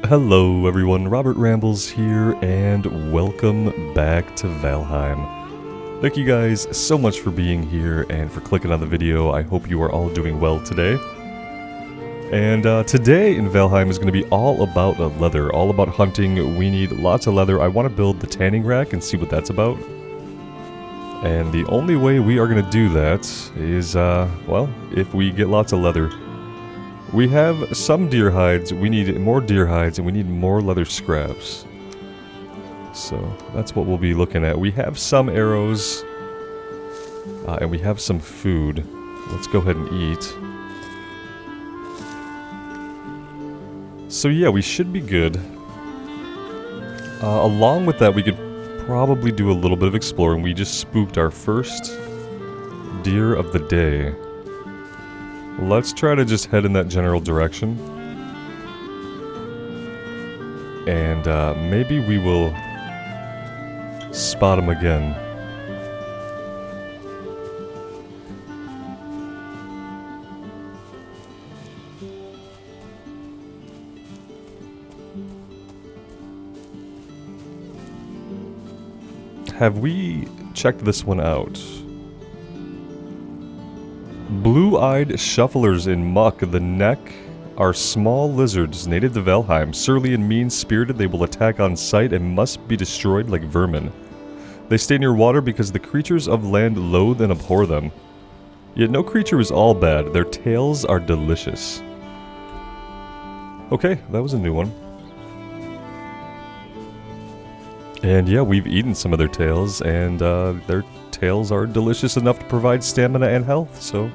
Hello everyone, Robert Rambles here, and welcome back to Valheim. Thank you guys so much for being here and for clicking on the video. I hope you are all doing well today. And today in Valheim is going to be all about leather, all about hunting. We need lots of leather. I want to build the tanning rack and see what that's about. And the only way we are going to do that is, well, if we get lots of leather. We have some deer hides, we need more deer hides, and we need more leather scraps. So that's what we'll be looking at. We have some arrows, and we have some food. Let's go ahead and eat. So yeah, we should be good. Along with that, we could probably do a little bit of exploring. We just spooked our first deer of the day. Let's try to just head in that general direction. And maybe we will spot him again. Have we checked this one out? Blue-eyed shufflers in muck. The neck are small lizards native to Valheim. Surly and mean-spirited, they will attack on sight and must be destroyed like vermin. They stay near water because the creatures of land loathe and abhor them. Yet no creature is all bad. Their tails are delicious. Okay, that was a new one. And yeah, we've eaten some of their tails, and their tails are delicious enough to provide stamina and health, so...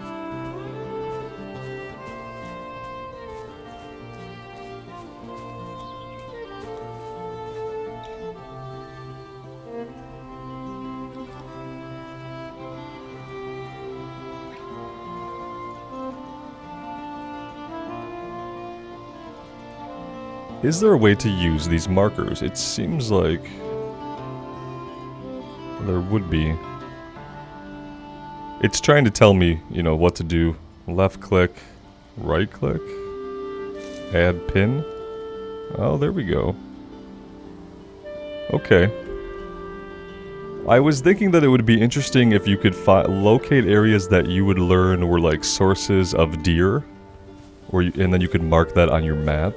Is there a way to use these markers? It seems like there would be. It's trying to tell me, you know, what to do. Left click, right click, add pin. Oh, there we go. Okay. I was thinking that it would be interesting if you could locate areas that you would learn were like sources of deer, and then you could mark that on your map.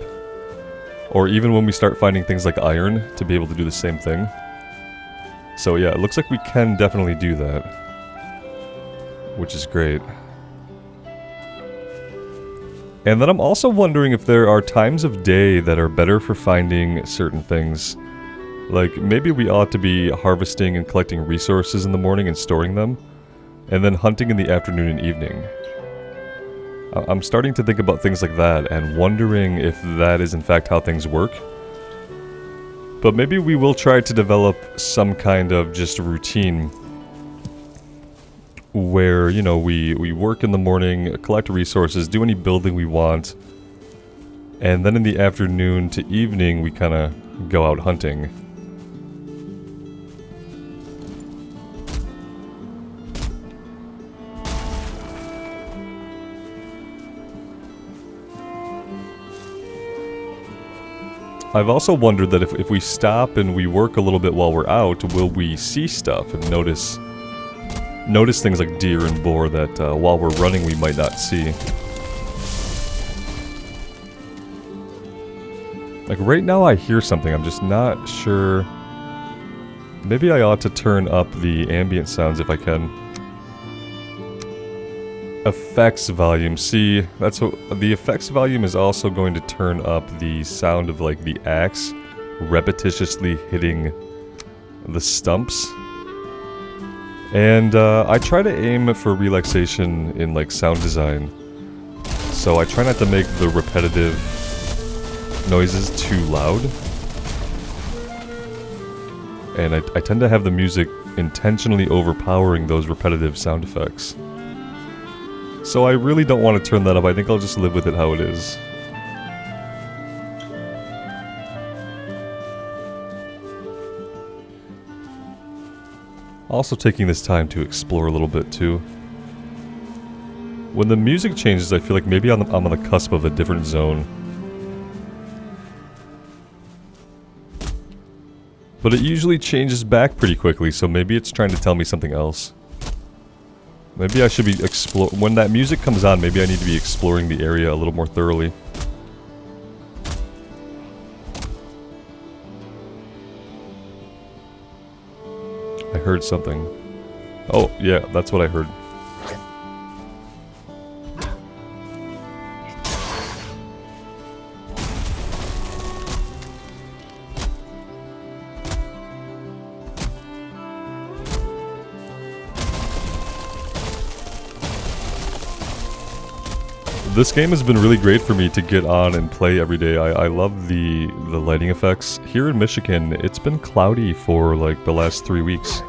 Or even when we start finding things like iron, to be able to do the same thing. So yeah, it looks like we can definitely do that. Which is great. And then I'm also wondering if there are times of day that are better for finding certain things. Like, maybe we ought to be harvesting and collecting resources in the morning and storing them, and then hunting in the afternoon and evening. I'm starting to think about things like that, and wondering if that is in fact how things work. But maybe we will try to develop some kind of just routine where, you know, we work in the morning, collect resources, do any building we want, and then in the afternoon to evening we kind of go out hunting. I've also wondered that if we stop and we work a little bit while we're out, will we see stuff and notice things like deer and boar that while we're running we might not see. Like right now I hear something, I'm just not sure. Maybe I ought to turn up the ambient sounds if I can. Effects volume. See, that's what the effects volume is also going to turn up the sound of like the axe repetitiously hitting the stumps. And I try to aim for relaxation in like sound design. So I try not to make the repetitive noises too loud. And I tend to have the music intentionally overpowering those repetitive sound effects. So I really don't want to turn that up. I think I'll just live with it how it is. Also taking this time to explore a little bit too. When the music changes, I feel like maybe I'm on the cusp of a different zone. But it usually changes back pretty quickly, so maybe it's trying to tell me something else. Maybe I should be when that music comes on, maybe I need to be exploring the area a little more thoroughly. I heard something. Oh, yeah, that's what I heard. This game has been really great for me to get on and play every day. I love the lighting effects. Here in Michigan, it's been cloudy for like the last 3 weeks.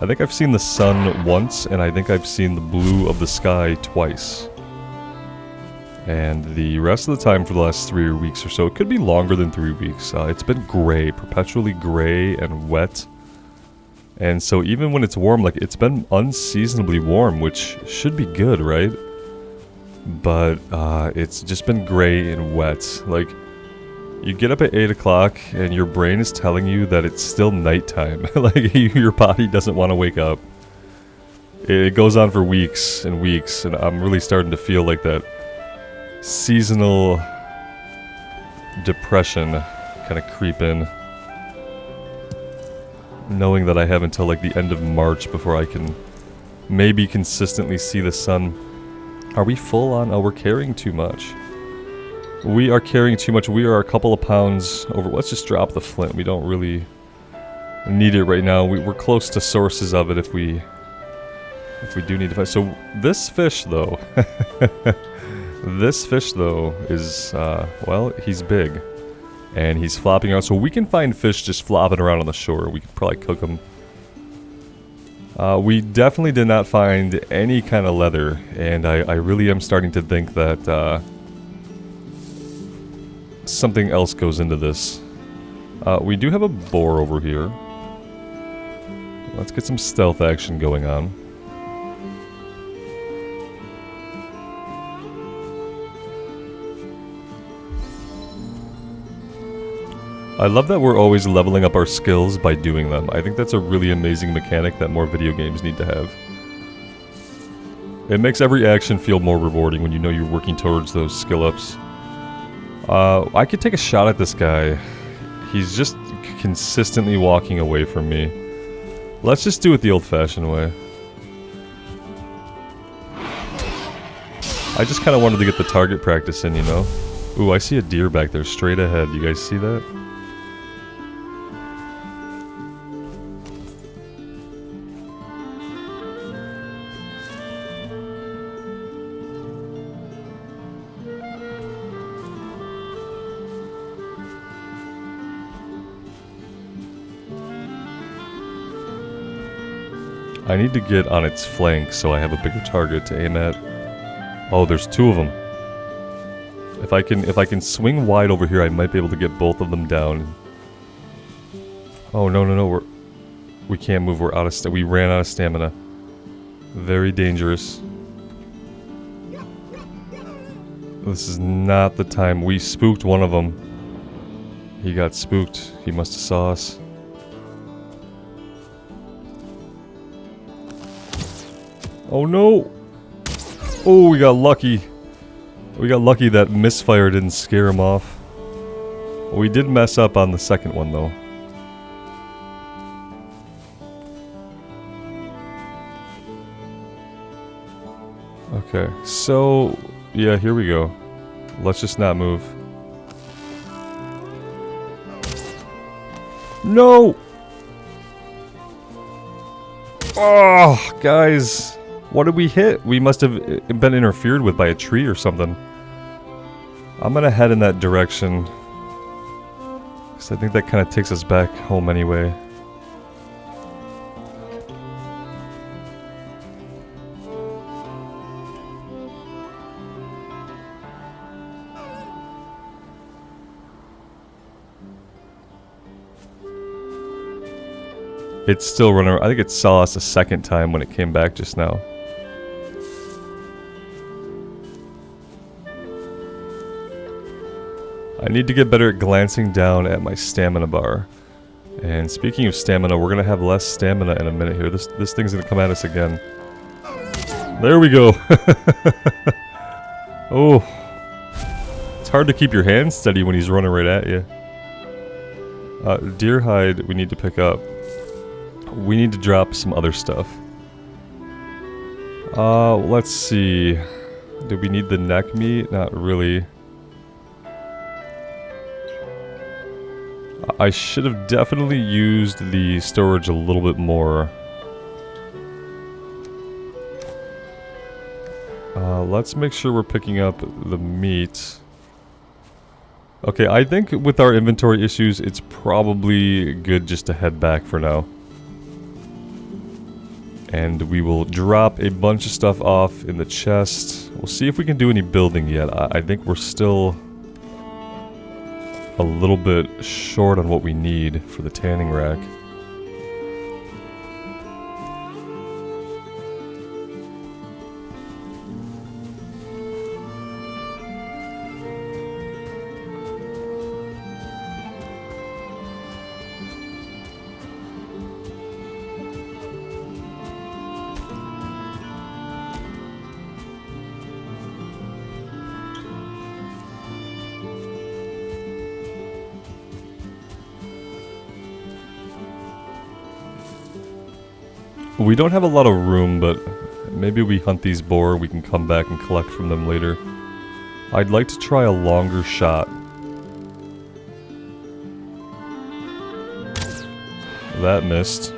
I think I've seen the sun once, and I think I've seen the blue of the sky twice. And the rest of the time for the last 3 weeks or so, it could be longer than 3 weeks, it's been gray, perpetually gray and wet. And so even when it's warm, like it's been unseasonably warm, which should be good, right? But it's just been gray and wet. Like, you get up at 8 o'clock and your brain is telling you that it's still nighttime. Like, your body doesn't want to wake up. It goes on for weeks and weeks, and I'm really starting to feel like that seasonal depression kind of creep in. Knowing that I have until like the end of March before I can maybe consistently see the sun. Are we full on? Oh, we're carrying too much. We are carrying too much. We are a couple of pounds over. Let's just drop the flint. We don't really need it right now. We're close to sources of it if we do need to find. So this fish though, this fish though is, well, he's big. And he's flopping around. So we can find fish just flopping around on the shore. We could probably cook them. We definitely did not find any kind of leather, and I really am starting to think that something else goes into this. We do have a boar over here. Let's get some stealth action going on. I love that we're always leveling up our skills by doing them. I think that's a really amazing mechanic that more video games need to have. It makes every action feel more rewarding when you know you're working towards those skill ups. I could take a shot at this guy. He's just consistently walking away from me. Let's just do it the old-fashioned way. I just kind of wanted to get the target practice in, you know? Ooh, I see a deer back there straight ahead. You guys see that? I need to get on its flank so I have a bigger target to aim at. Oh, there's two of them. If I can swing wide over here, I might be able to get both of them down. Oh no, we can't move. We're out of we ran out of stamina. Very dangerous. This is not the time. We spooked one of them. He got spooked. He must have saw us. Oh no! Oh, we got lucky. We got lucky that misfire didn't scare him off. We did mess up on the second one though. Okay, so yeah, here we go. Let's just not move. No! Oh, guys. What did we hit? We must have been interfered with by a tree or something. I'm gonna head in that direction. Because I think that kind of takes us back home anyway. It's still running around. I think it saw us a second time when it came back just now. I need to get better at glancing down at my stamina bar. And speaking of stamina, we're gonna have less stamina in a minute here. This thing's gonna come at us again. There we go. Oh. It's hard to keep your hand steady when he's running right at you. Deer hide we need to pick up. We need to drop some other stuff. Let's see. Do we need the neck meat? Not really. I should have definitely used the storage a little bit more. Let's make sure we're picking up the meat. Okay, I think with our inventory issues, it's probably good just to head back for now. And we will drop a bunch of stuff off in the chest. We'll see if we can do any building yet. I think we're still a little bit short on what we need for the tanning rack. We don't have a lot of room, but maybe we hunt these boar, we can come back and collect from them later. I'd like to try a longer shot. That missed.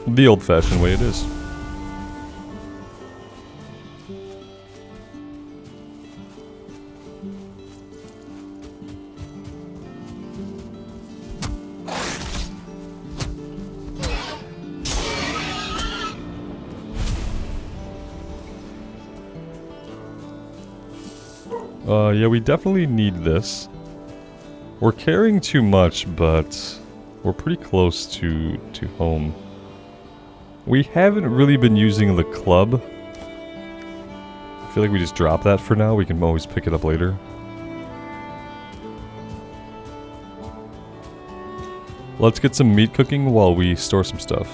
The old-fashioned way it is. Yeah, we definitely need this. We're carrying too much, but we're pretty close to home. We haven't really been using the club. I feel like we just drop that for now. We can always pick it up later. Let's get some meat cooking while we store some stuff.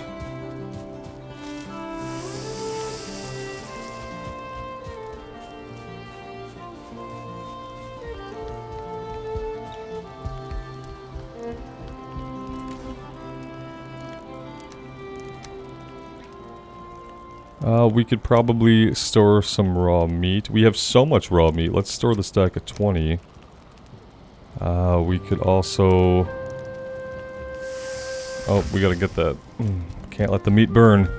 We could probably store some raw meat. We have so much raw meat. Let's store the stack of 20. We could also... Oh, we gotta get that. Can't let the meat burn.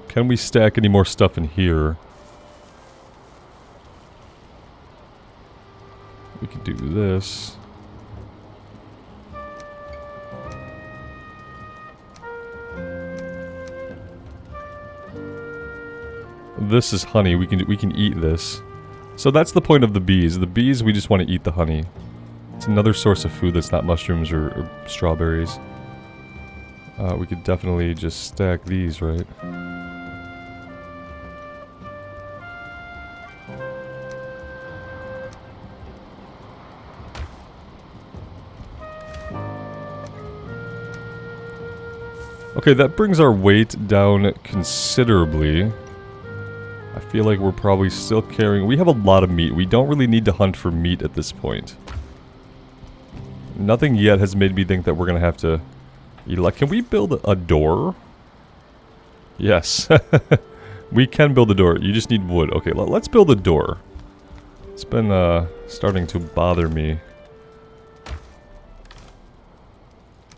Can we stack any more stuff in here? We could do this. This is honey. We can eat this. So that's the point of the bees. The bees, we just want to eat the honey. It's another source of food that's not mushrooms or strawberries. We could definitely just stack these, right? Okay, that brings our weight down considerably. I feel like we're probably still carrying... We have a lot of meat. We don't really need to hunt for meat at this point. Nothing yet has made me think that we're going to have to... Can we build a door? Yes. We can build a door. You just need wood. Okay, let's build a door. It's been starting to bother me.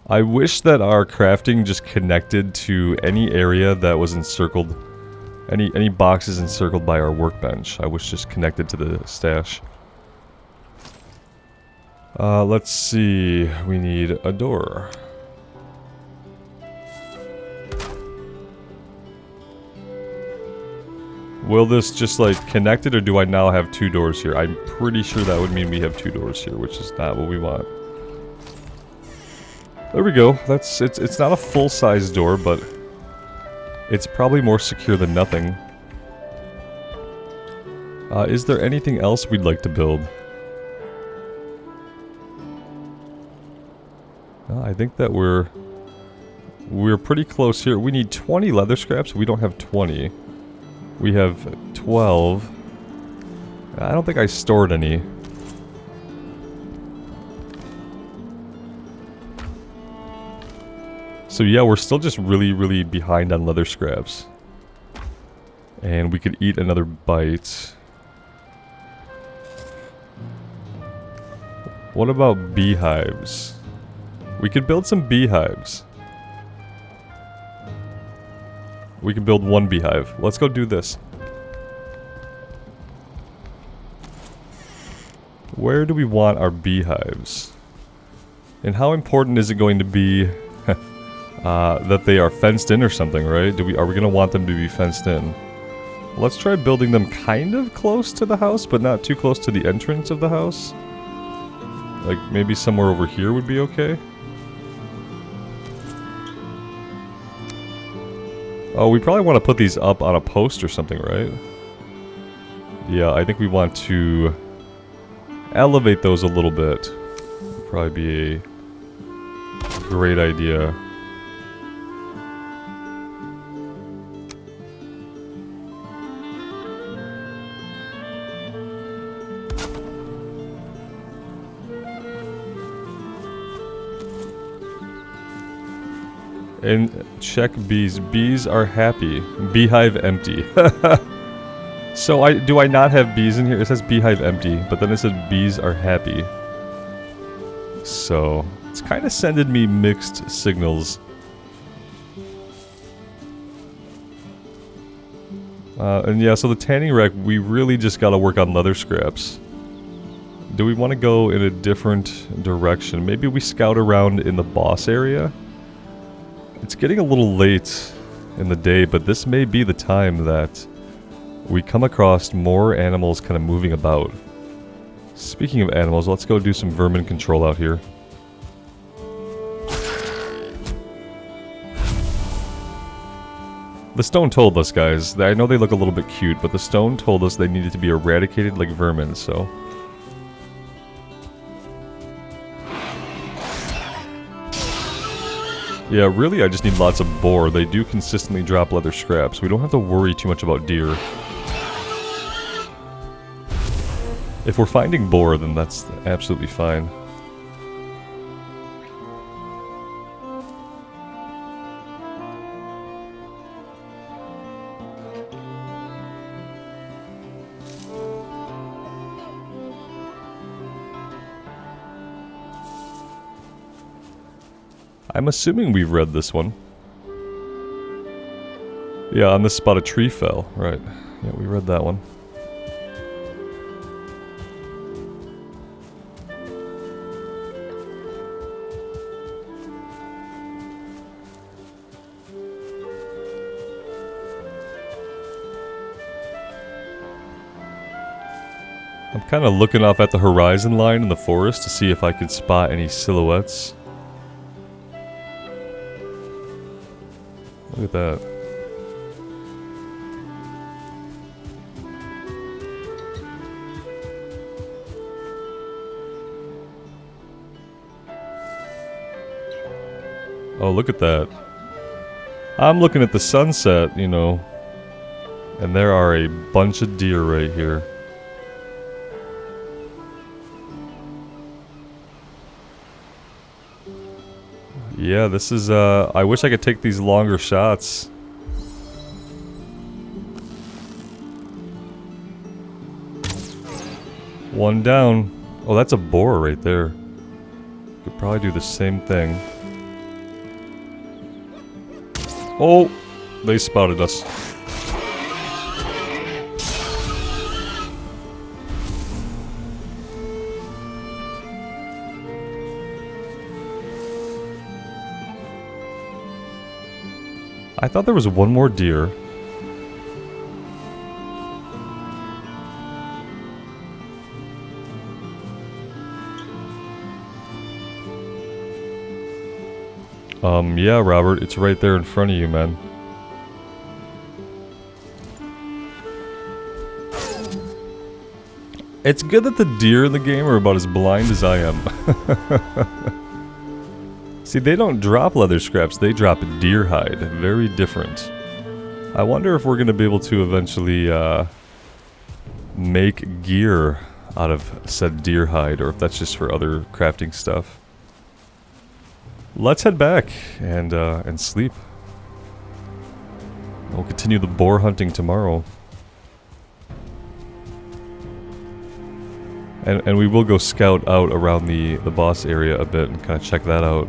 I wish that our crafting just connected to any area that was encircled, any boxes encircled by our workbench. I wish just connected to the stash. Let's see. We need a door. Will this just like connect it, or do I now have 2 doors here? I'm pretty sure that would mean we have 2 doors here, which is not what we want. There we go. It's not a full-size door, but it's probably more secure than nothing. Is there anything else we'd like to build? I think that we're pretty close here. We need 20 leather scraps. We don't have 20. We have 12. I don't think I stored any. So yeah, we're still just really behind on leather scraps. And we could eat another bite. What about beehives? We could build some beehives. We can build 1 beehive. Let's go do this. Where do we want our beehives? And how important is it going to be that they are fenced in or something, right? Are we going to want them to be fenced in? Let's try building them kind of close to the house, but not too close to the entrance of the house. Like, maybe somewhere over here would be okay. Oh, we probably want to put these up on a post or something, right? Yeah, I think we want to elevate those a little bit. Would probably be a great idea. And check bees. Bees are happy. Beehive empty. So do I not have bees in here? It says beehive empty, but then it said bees are happy. So it's kind of sending me mixed signals. And yeah, so the tanning rack, we really just gotta work on leather scraps. Do we want to go in a different direction? Maybe we scout around in the boss area? It's getting a little late in the day, but this may be the time that we come across more animals kind of moving about. Speaking of animals, let's go do some vermin control out here. The stone told us, guys. I know they look a little bit cute, but the stone told us they needed to be eradicated like vermin, so... Yeah, really I just need lots of boar. They do consistently drop leather scraps. We don't have to worry too much about deer. If we're finding boar, then that's absolutely fine. I'm assuming we've read this one. Yeah, on this spot a tree fell. Right. Yeah, we read that one. I'm kind of looking off at the horizon line in the forest to see if I could spot any silhouettes. Look at that. Oh, look at that. I'm looking at the sunset, you know, and there are a bunch of deer right here. Yeah, this is, I wish I could take these longer shots. One down. Oh, that's a boar right there. Could probably do the same thing. Oh, they spotted us. I thought there was one more deer. Yeah, Robert, it's right there in front of you, man. It's good that the deer in the game are about as blind as I am. See, they don't drop leather scraps, they drop deer hide. Very different. I wonder if we're going to be able to eventually make gear out of said deer hide, or if that's just for other crafting stuff. Let's head back and sleep. We'll continue the boar hunting tomorrow. And we will go scout out around the boss area a bit and kind of check that out.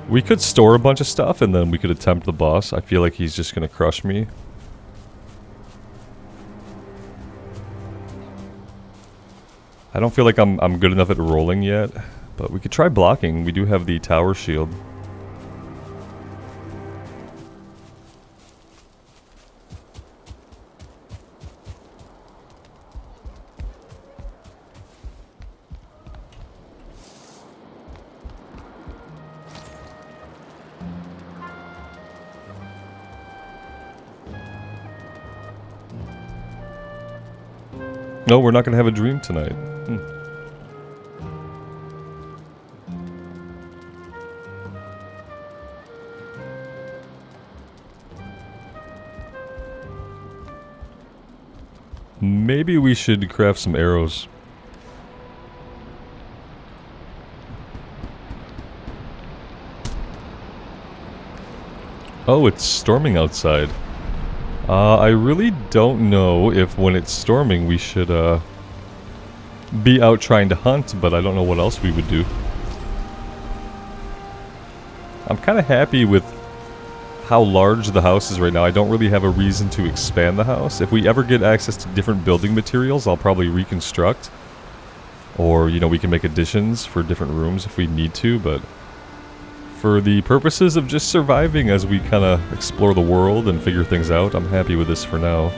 We could store a bunch of stuff and then we could attempt the boss. I feel like he's just going to crush me. I don't feel like I'm good enough at rolling yet, but we could try blocking. We do have the tower shield. No, we're not going to have a dream tonight. Maybe we should craft some arrows. Oh, it's storming outside. I really don't know if when it's storming we should be out trying to hunt, but I don't know what else we would do. I'm kind of happy with how large the house is right now. I don't really have a reason to expand the house. If we ever get access to different building materials, I'll probably reconstruct. Or, you know, we can make additions for different rooms if we need to, but for the purposes of just surviving as we kind of explore the world and figure things out, I'm happy with this for now.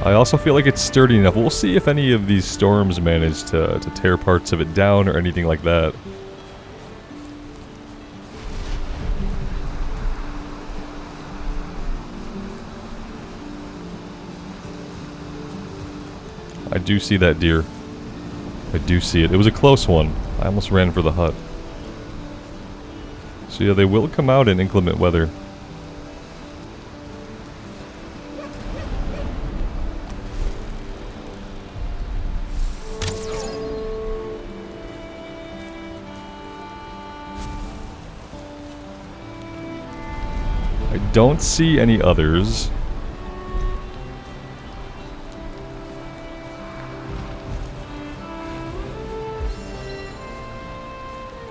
I also feel like it's sturdy enough. We'll see if any of these storms manage to tear parts of it down or anything like that. I do see that deer. I do see it. It was a close one. I almost ran for the hut. So yeah, they will come out in inclement weather. I don't see any others.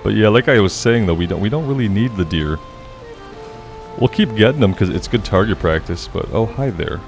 But yeah, like I was saying though, we don't really need the deer. We'll keep getting them because it's good target practice, but oh, hi there.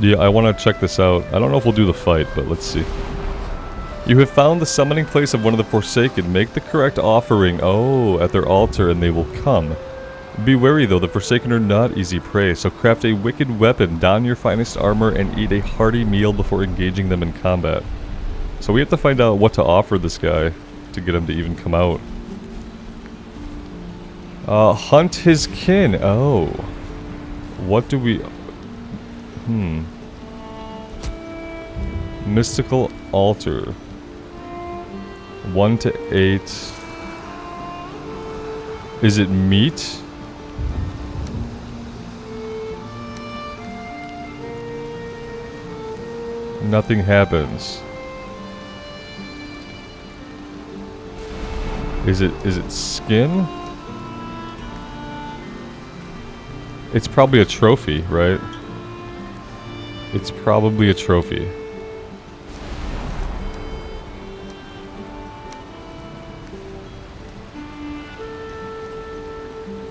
Yeah, I want to check this out. I don't know if we'll do the fight, but let's see. You have found the summoning place of one of the Forsaken. Make the correct offering, at their altar, and they will come. Be wary though, the Forsaken are not easy prey, so craft a wicked weapon, don your finest armor, and eat a hearty meal before engaging them in combat. So we have to find out what to offer this guy to get him to even come out. Hunt his kin. Oh. What do we... Mystical altar. 1 to 8. Is it meat? Nothing happens. Is it skin? It's probably a trophy, right? It's probably a trophy.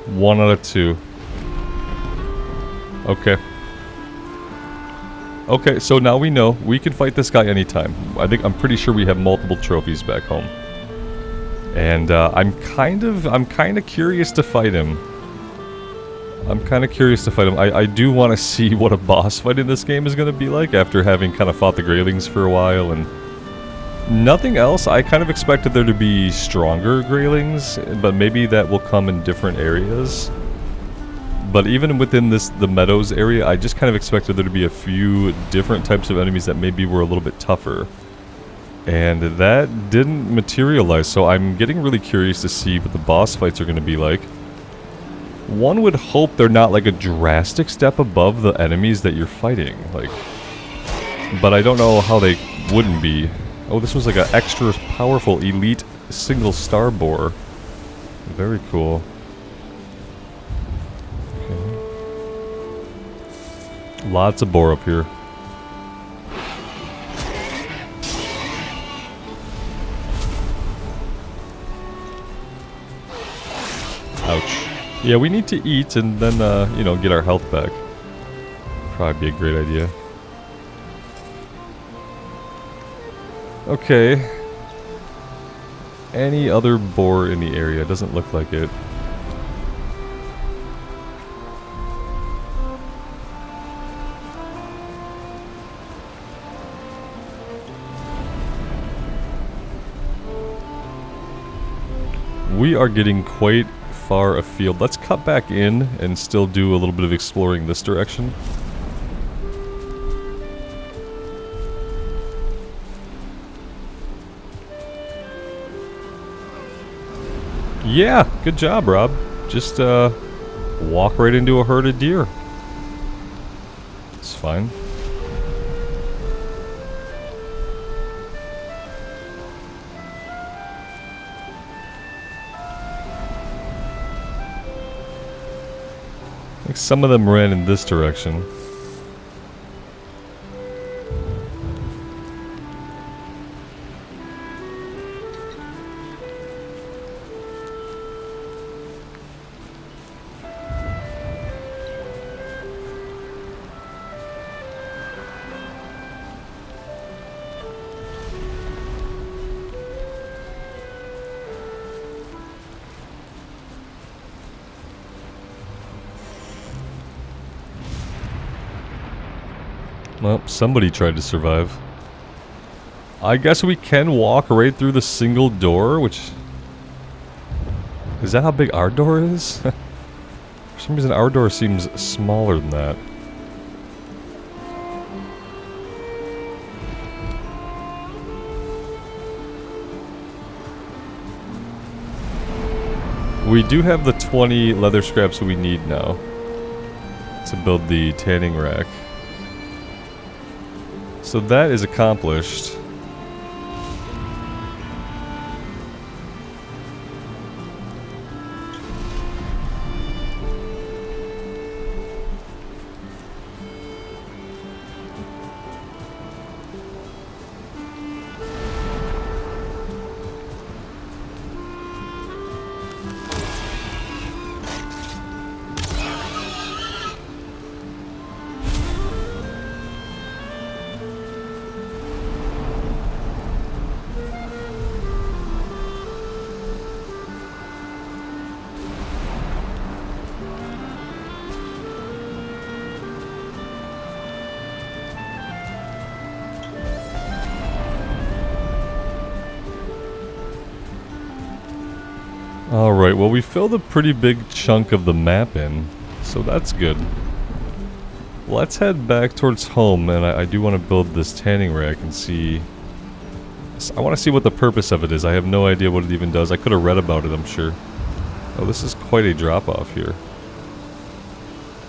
One out of 2. Okay. Okay, so now we know we can fight this guy anytime. I'm pretty sure we have multiple trophies back home. And I'm kind of curious to fight him. I do want to see what a boss fight in this game is going to be like after having kind of fought the Greylings for a while and nothing else. I kind of expected there to be stronger Greylings, but maybe that will come in different areas. But even within the Meadows area, I just kind of expected there to be a few different types of enemies that maybe were a little bit tougher. And that didn't materialize, so I'm getting really curious to see what the boss fights are going to be like. One would hope they're not like a drastic step above the enemies that you're fighting, like, but I don't know how they wouldn't be. Oh, this was like an extra powerful elite single star boar. Very cool. Okay. Lots of boar up here. Ouch. Yeah, we need to eat and then, you know, get our health back. Probably be a great idea. Okay. Any other boar in the area? Doesn't look like it. We are getting quite far afield. Let's cut back in and still do a little bit of exploring this direction. Yeah, good job, Rob. Just walk right into a herd of deer. It's fine. I think some of them ran in this direction. Well, somebody tried to survive. I guess we can walk right through the single door, which... Is that how big our door is? For some reason our door seems smaller than that. We do have the 20 leather scraps we need now to build the tanning rack. So that is accomplished. Alright, well we filled a pretty big chunk of the map in, so that's good. Let's head back towards home, and I do want to build this tanning rack and see... I want to see what the purpose of it is. I have no idea what it even does. I could have read about it, I'm sure. Oh, this is quite a drop-off here.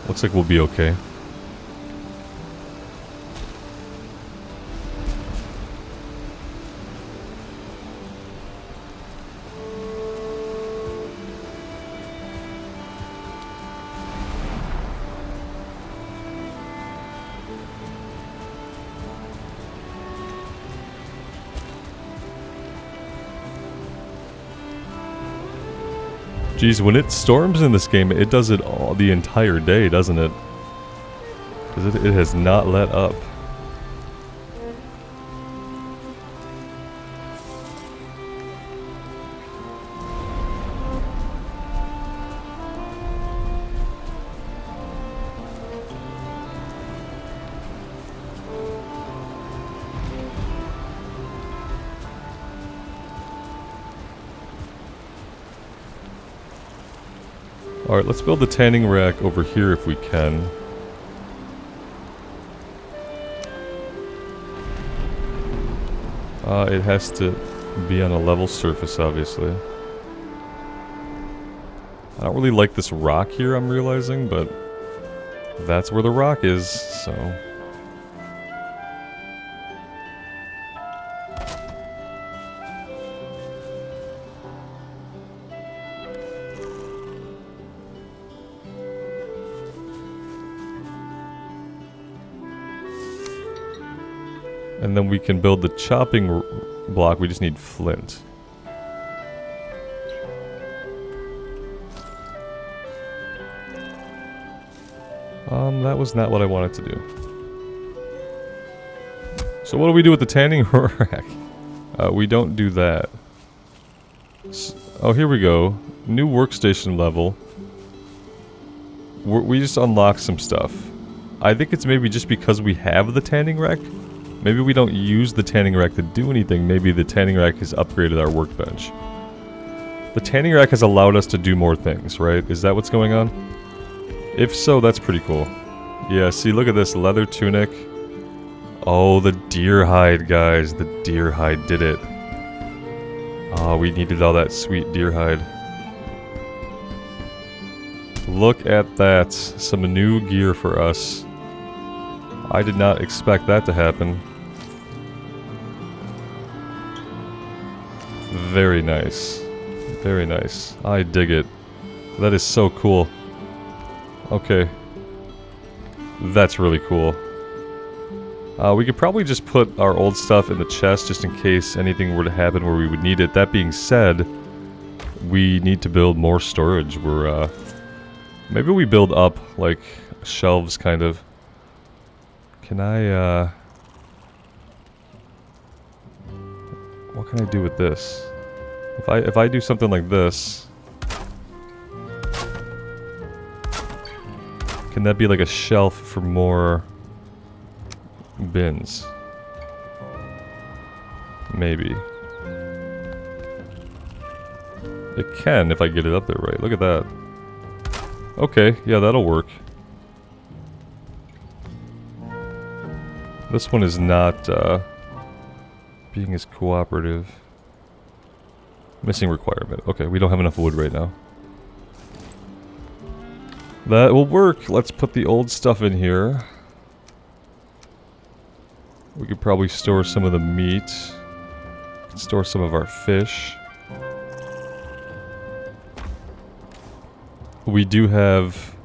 Looks like we'll be okay. Geez, when it storms in this game, it does it all the entire day, doesn't it? Because it has not let up. Alright, let's build the tanning rack over here if we can. It has to be on a level surface, obviously. I don't really like this rock here, I'm realizing, but that's where the rock is, so... And then we can build the chopping block, we just need flint. That was not what I wanted to do. So what do we do with the tanning rack? We don't do that. Oh, here we go. New workstation level. We just unlocked some stuff. I think it's maybe just because we have the tanning rack. Maybe we don't use the tanning rack to do anything. Maybe the tanning rack has upgraded our workbench. The tanning rack has allowed us to do more things, right? Is that what's going on? If so, that's pretty cool. Yeah, see, look at this leather tunic. Oh, the deer hide, guys. The deer hide did it. Oh, we needed all that sweet deer hide. Look at that. Some new gear for us. I did not expect that to happen. Very nice. Very nice. I dig it. That is so cool. Okay. That's really cool. We could probably just put our old stuff in the chest just in case anything were to happen where we would need it. That being said, we need to build more storage. Maybe we build up, like, shelves, kind of. Can I, what can I do with this? If I do something like this... Can that be like a shelf for more bins? Maybe. It can if I get it up there right. Look at that. Okay, yeah, that'll work. This one is not being as cooperative. Missing requirement. Okay, we don't have enough wood right now. That will work. Let's put the old stuff in here. We could probably store some of the meat. Store some of our fish. We do have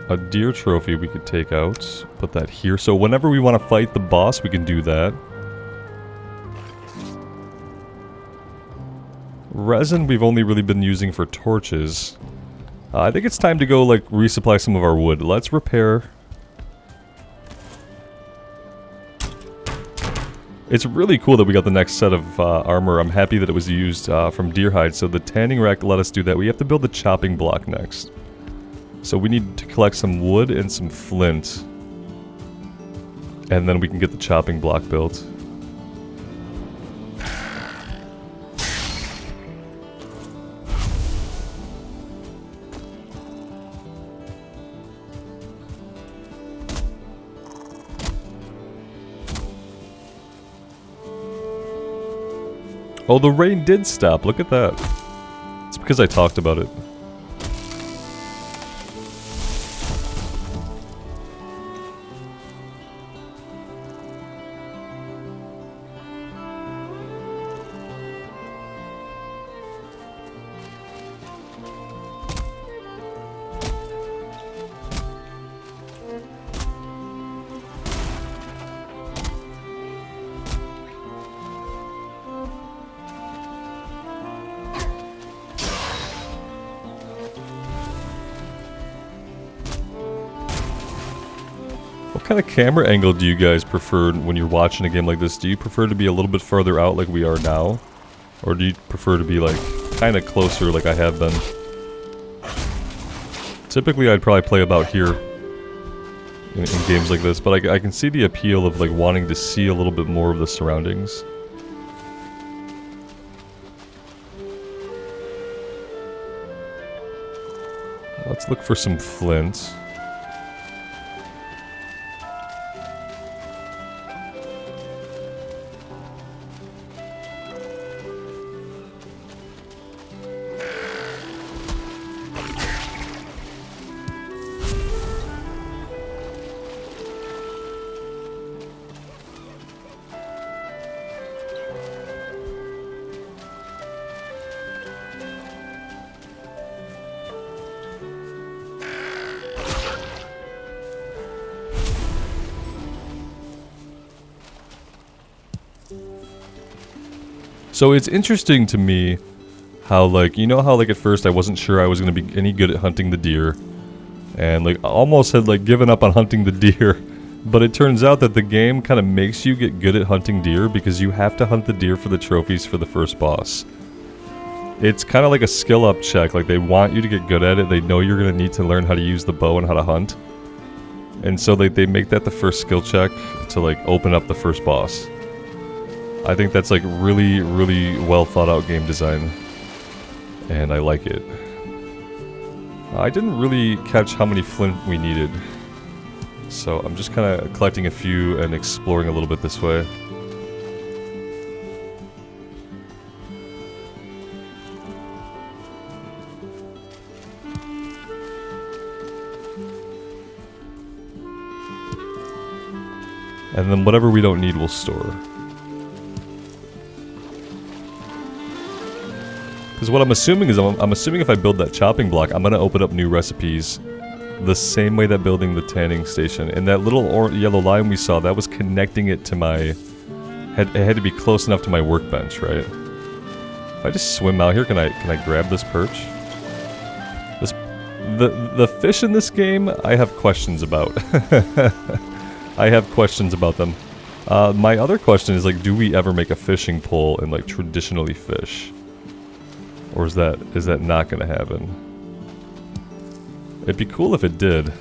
a deer trophy we could take out. Put that here. So whenever we want to fight the boss, we can do that. Resin we've only really been using for torches. I think it's time to go, like, resupply some of our wood. Let's repair. It's really cool that we got the next set of armor. I'm happy that it was used from deer hide, so the tanning rack let us do that. We have to build the chopping block next. So we need to collect some wood and some flint. And then we can get the chopping block built. Oh, the rain did stop. Look at that. It's because I talked about it. What kind of camera angle do you guys prefer when you're watching a game like this? Do you prefer to be a little bit further out like we are now? Or do you prefer to be like kind of closer like I have been? Typically I'd probably play about here in games like this, but I can see the appeal of like wanting to see a little bit more of the surroundings. Let's look for some flint. So it's interesting to me how, like, you know how, like, at first I wasn't sure I was going to be any good at hunting the deer. And, like, I almost had, like, given up on hunting the deer. But it turns out that the game kind of makes you get good at hunting deer because you have to hunt the deer for the trophies for the first boss. It's kind of like a skill up check. Like, they want you to get good at it. They know you're going to need to learn how to use the bow and how to hunt. And so they make that the first skill check to, like, open up the first boss. I think that's like really, really well thought out game design. And I like it. I didn't really catch how many flint we needed. So I'm just kind of collecting a few and exploring a little bit this way. And then whatever we don't need we'll store. Because what I'm assuming is, I'm assuming if I build that chopping block, I'm going to open up new recipes the same way that building the tanning station. And that little yellow line we saw, that was connecting it to my... it had to be close enough to my workbench, right? If I just swim out here, can I grab this perch? The fish in this game, I have questions about. I have questions about them. My other question is, like, do we ever make a fishing pole and, like, traditionally fish? Or is that not gonna happen? It'd be cool if it did.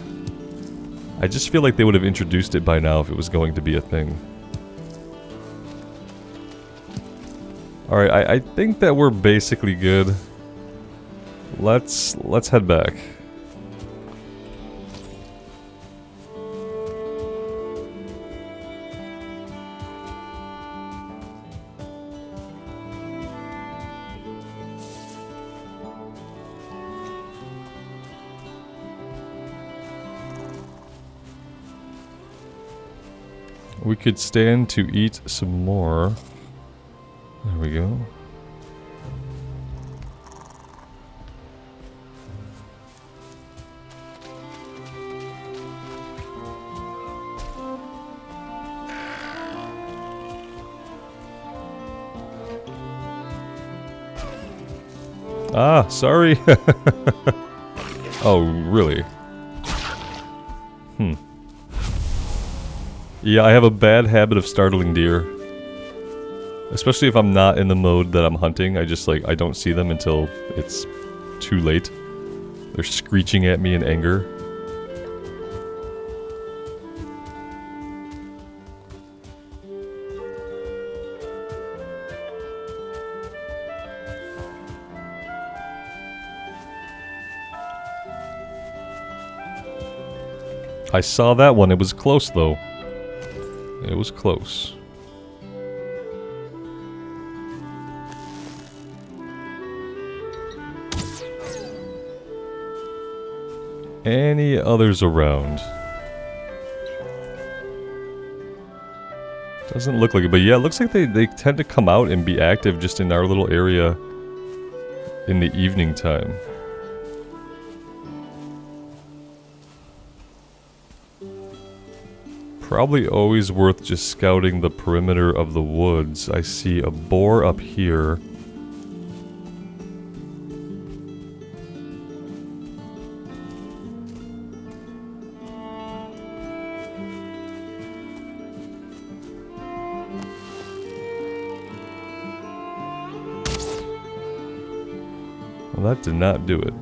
I just feel like they would have introduced it by now if it was going to be a thing. Alright, I think that we're basically good. Let's head back. We could stand to eat some more. There we go. Ah, sorry. Oh, really? Yeah, I have a bad habit of startling deer. Especially if I'm not in the mode that I'm hunting. I just, like, I don't see them until it's too late. They're screeching at me in anger. I saw that one. It was close, though. It was close. any others around. Doesn't look like it, but yeah, it looks like they tend to come out and be active just in our little area in the evening time. Probably always worth just scouting the perimeter of the woods. I see a boar up here. Well, that did not do it.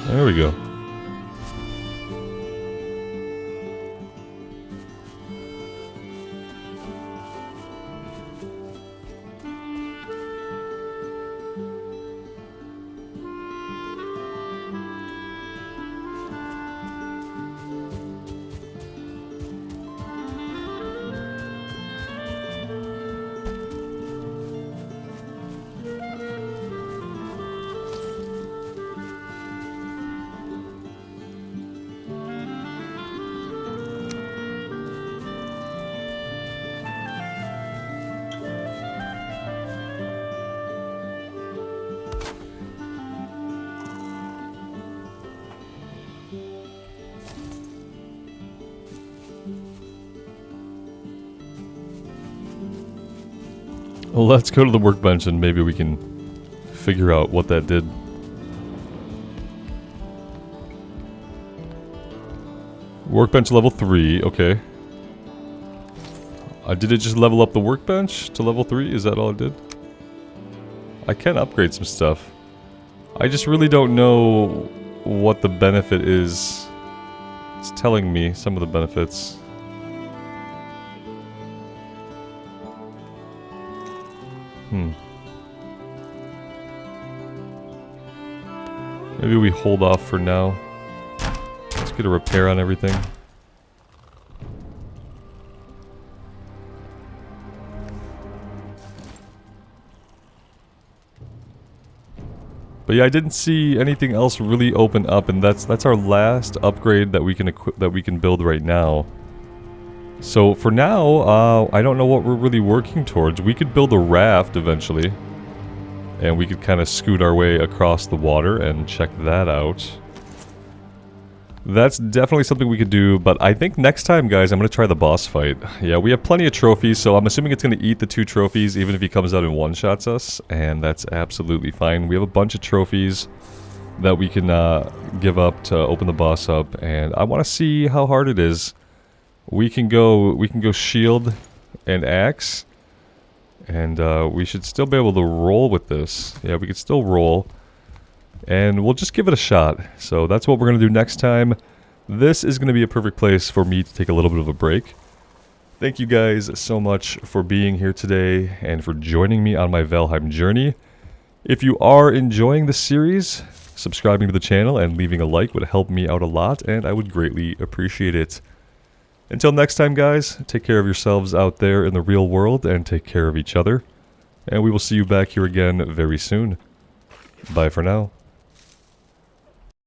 There we go. Well, let's go to the workbench and maybe we can figure out what that did. Workbench level 3, okay. Did it just level up the workbench to level 3? Is that all it did? I can upgrade some stuff. I just really don't know what the benefit is. It's telling me some of the benefits. Maybe we hold off for now. Let's get a repair on everything. But yeah, I didn't see anything else really open up, and that's our last upgrade that we can build right now. So for now, I don't know what we're really working towards. We could build a raft eventually. And we could kind of scoot our way across the water and check that out. That's definitely something we could do, but I think next time, guys, I'm going to try the boss fight. Yeah, we have plenty of trophies, so I'm assuming it's going to eat the 2 trophies even if he comes out and one-shots us, and that's absolutely fine. We have a bunch of trophies that we can give up to open the boss up, and I want to see how hard it is. We can go shield and axe. And we should still be able to roll with this. Yeah, we could still roll. And we'll just give it a shot. So that's what we're going to do next time. This is going to be a perfect place for me to take a little bit of a break. Thank you guys so much for being here today and for joining me on my Valheim journey. If you are enjoying the series, subscribing to the channel and leaving a like would help me out a lot, and I would greatly appreciate it. Until next time, guys, take care of yourselves out there in the real world and take care of each other. And we will see you back here again very soon. Bye for now.